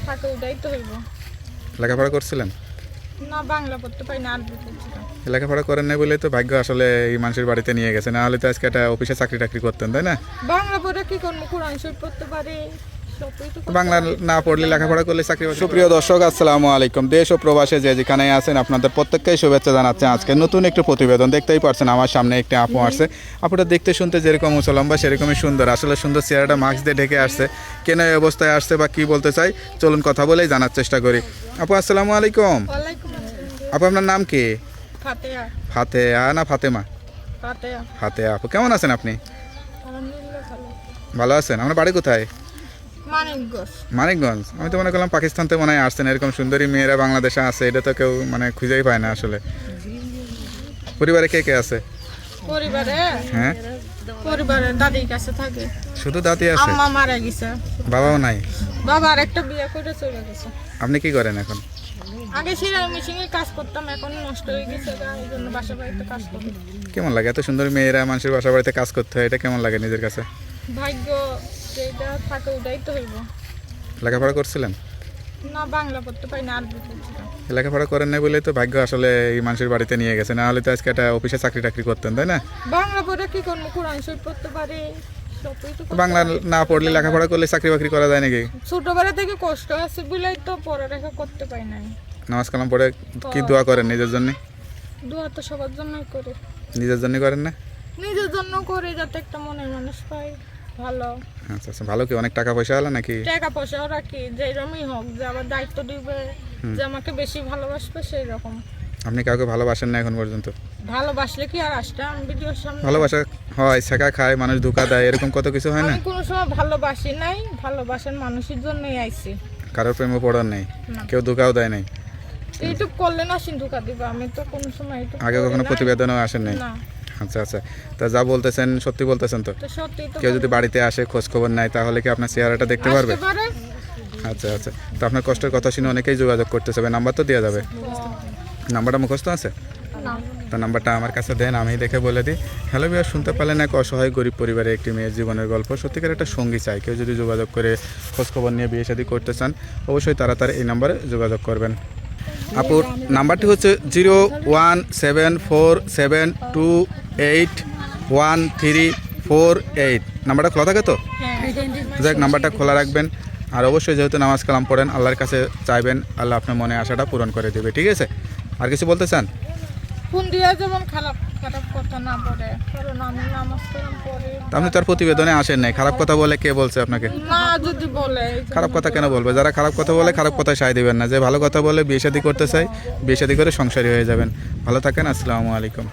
থাকে ওটাই তো হইব। লেখাপড়া করছিলেন? না, বাংলা পড়তে পারি না, আরবি পড়ছিলাম। লেখাপড়া করেন না বলে তো ভাগ্য আসলে এই মানুষের বাড়িতে নিয়ে গেছে, না হলে তো আজকে একটা অফিসে চাকরি টাকরি করতেন, তাই না? বাংলা পড়ে কি করবো? কোরআন শরীফ পড়তে পারি, সবই তো করতে বাংলা পারি। না পড়লে লেখাপড়া করলে চাকরি। সুপ্রিয় দর্শক, আসসালামু আলাইকুম। দেশ ও প্রবাসে যে যেখানে আছেন আপনাদের প্রত্যেককেই শুভেচ্ছা জানাচ্ছে। আজকে নতুন একটি প্রতিবেদন দেখতেই পারছেন, আমার সামনে একটি আপু আসছে। আপুটা দেখতে শুনতে যেরকম উঁচলম্বা সেরকমই সুন্দর, আসলে সুন্দর চেহারাটা মাস্ক দিয়ে ঢেকে আসছে। কেন এই অবস্থায় আসছে বা কি বলতে চাই চলুন কথা বলেই জানার চেষ্টা করি। আপু আসসালামু আলাইকুম। ওয়ালাইকুম আসসালাম। আপু আপনার নাম কি? ফাতেহা। ফাতেহা না ফাতেমা? ফাতেহা। ফাতেহা। আপু কেমন আছেন আপনি? আলহামদুলিল্লাহ ভালো। ভালো আছেন? আপনার বাড়ি কোথায়? মানিকগঞ্জ। মানিকগঞ্জ। আমি তো মনে করলাম পাকিস্তান থেকে মনে হয় আসছেন, এরকম সুন্দরী মেয়েরা বাংলাদেশে আছে এটা তো কেউ মানে খুঁজেই পায় না আসলে। পরিবারে কে কে আছে? পরিবারে হ্যাঁ, পরিবারের দাদির কাছে থাকে। শুধু দাদি আছে? আম্মা মারা গেছে, বাবাও নাই? বাবা আরেকটা বিয়ে করে চলে গেছে। আপনি কি করেন এখন? আগে সেলাই মেশিনে কাজ করতাম, এখন নষ্ট হয়ে গেছে, এই জন্য বাসা বাড়িতে কাজ করি। কেমন লাগে এত সুন্দর মেয়েরা মানুষের বাসা বাড়িতে কাজ করতে হয়, এটা কেমন লাগে নিজের কাছে? ভাগ্য যেটা থাকে ওটাই তো হইব। লেখাপড়া করছিলেন? না, বাংলা পড়তে পারি না, আরবি পড়ছিলাম। লেখাপড়া করেন নাই বলেই তো ভাগ্য আসলে এই মানুষের বাড়িতে নিয়ে গেছে, না হলে তো আজকে একটা অফিসে চাকরি টাকরি করতেন, তাই না? বাংলা পড়ে কি করবো? কোরআন শরীফ পড়তে পারি, সবই তো করতে বাংলা পারি। না পড়লে লেখাপড়া করলে চাকরি বাকরি করা যায় নাকি? ছোটবেলা থেকে কষ্ট আছে বলেই তো পড়ালেখা করতে পারি নাই। নামাজ কালাম পড়ে কি দোয়া করেন নিজের জন্য? দোয়া তো সবার জন্যই করি, নিজের জন্য করেন না? নিজের জন্য করি, যাতে একটা মনের মানুষ পাই ভালো। আচ্ছা আচ্ছা, ভালো কি অনেক টাকা পয়সা হলো নাকি? টাকা পয়সাও রাখি, যেরকমই হোক, যে আবার দায়িত্ব দিবে, যে আমাকে বেশি ভালোবাসবে সেই রকম। আপনি কাউকে ভালোবাসেন না এখন পর্যন্ত? ভালোবাসলে কি আর আসতাম ভিডিওর সামনে? ভালোবাসা হয়, শেখা খায়, মানুষ ধোকা দেয়, এরকম কত কিছু হয় না? আমি কোনো সময় ভালোবাসি নাই, ভালোবাসার মানুষের জন্যই আইছি। কারোর প্রেমে পড়ার নেই, না। কেউ ধোকাও দেয় নাই? এইটুক করলে না সিন্ধুকা দিবা, আমি তো কোনো সময় এইটুক আগে করি কখনো নাই। প্রতিবেদনও আসেন নাই? না, আচ্ছা আচ্ছা, তা যা বলতেছেন সত্যি বলতেছেন তো? তো সত্যি তো কেউ যদি বাড়িতে আসে খোঁজ খবর নাই তাহলে কি আপনার চেহারাটা দেখতে পারবে? আসতে পারে। আচ্ছা আচ্ছা, তো আপনার কষ্টের কথা শুনে অনেকেই যোগাযোগ করতেছে, নাম্বার তো দেওয়া যাবে? নাম্বারটা মুখস্থ আছে? না। তো নাম্বারটা আমার কাছে দেন, আমি দেখে বলে দিই। হ্যালো বিয়ার, শুনতে পারলেন এক অসহায় গরিব পরিবারের একটি মেয়ের জীবনের গল্প। সত্যিকার একটা সঙ্গী চাই, কেউ যদি যোগাযোগ করে খোঁজখবর নিয়ে বিয়ে শাদী করতে চান অবশ্যই তাড়াতাড়ি এই নাম্বারে যোগাযোগ করবেন। আপুর নাম্বারটি হচ্ছে 01747281348। নাম্বারটা খোলা থাকে তো? হ্যাঁ, যাক, নাম্বারটা খোলা রাখবেন। আর অবশ্যই যেহেতু নামাজ কালাম পড়েন, আল্লাহর কাছে চাইবেন, আল্লাহ আপনার মনে আশাটা পূরণ করে দেবে, ঠিক আছে? আর কিছু বলতে চান? ফোন দিয়া যেমন খারাপ খারাপ কথা না বলে, কারণ আমি নামাজ কালাম পড়ি। তা আপনি তার প্রতিবেদনে আসেন নাই, খারাপ কথা বলে কে বলছে আপনাকে? না, যদি বলে এই জন্য খারাপ কথা কেন বলবে? যারা খারাপ কথা বলে খারাপ কথায় সায় দিবেন না, যে ভালো কথা বলে বিয়ে শাদী করতে চাই, বিয়ে শাদী করে সংসারী হয়ে যাবেন। ভালো থাকেন, আসসালামু আলাইকুম।